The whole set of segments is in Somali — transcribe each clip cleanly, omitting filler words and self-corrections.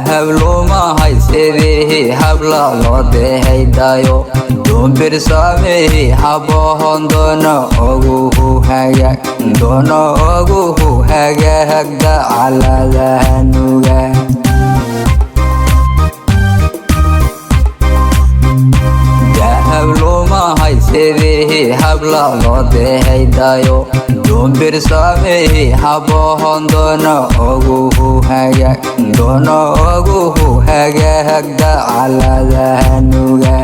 hablo mahay sidii habla loo dehaydayo dumbir sameey haboon doono ugu hagaagda caladahanuga hablo mahay sidii habla loo dehaydayo dumbir sameey haboon doono ugu hagaagda caladahanuga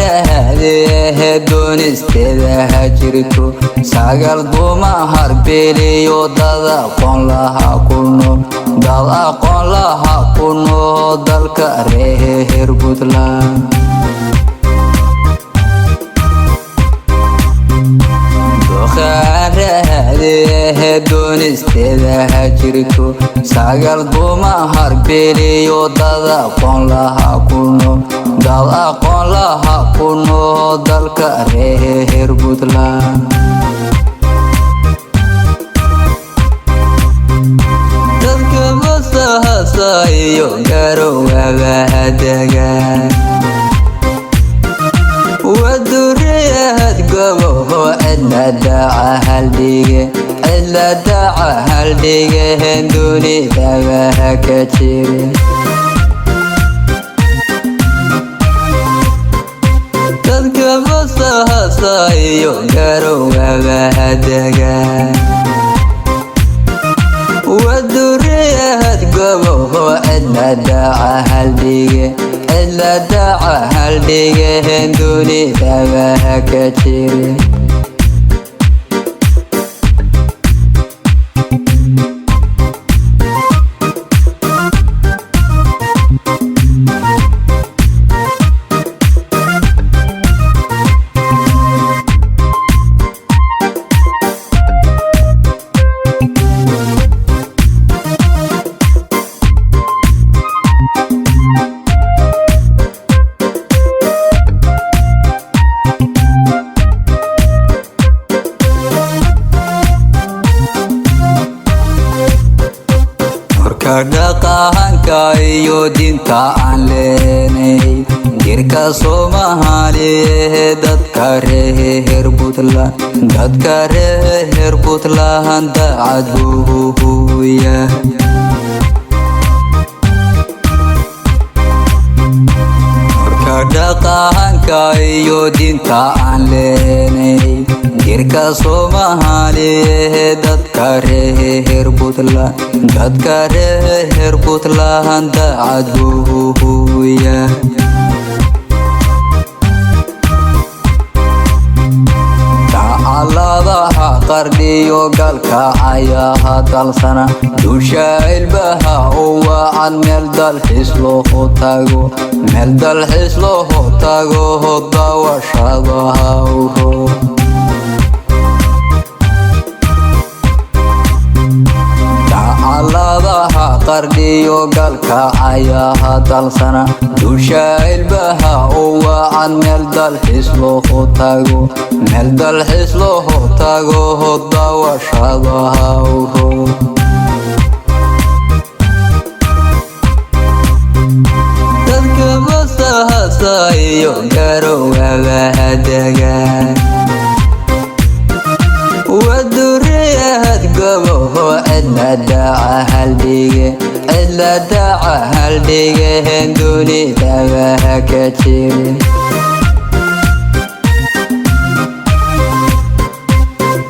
doqaarahadehe doonisteeda hajirto sagal dumahar biliyo dad aqoon laha kuno dalka reer Puntland doqaarahadehe doonisteeda hajirto sagal dumahar biliyo dad aqoon laha kuno dalka reer Puntland dadka masahaasayo garowga hadagaan waduriyad goboho cidla daca haldhige dunidaba ka jire dadka masahaasayo garowga hadagaan waduriyad goboho cidla daca haldhige dunidaba ka jire dhaqanka iyo diinta aan leenay jirka Soomaaliyeed dadka reer Puntland daacad buu yahay dhaqanka iyo diinta aan leenay jirka Soomaaliyeed dadka reer Puntland daacad buu yahay tacaladaha qardhiyo galka ayaha dalsana dusha ilbaha wacan meel dalxiis loo tago dawashadaha tacaladaha qardhiyo galka ayaha dalsana dusha ilbaha wacan meel dalxiis loo tago dawashadaha dadka masahaasayo garowga hadagaan waduriyad goboho cidla daca haldhige dunidaba ka jire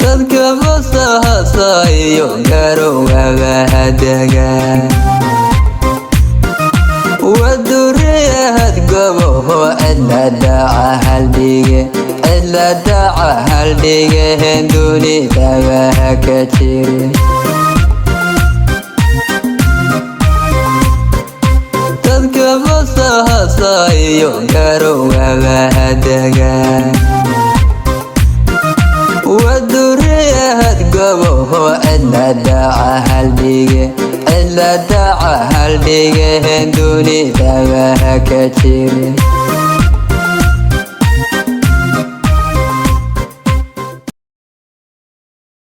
dadka masahaasayo garowga hadagaan waduriyad goboho cidla daca haldhige dunidaba ka jire dadka masahaasayo garowga hadagaan waduriyad gobo cidla daca haldhige cidla daca haldhige dunida ha ka jirin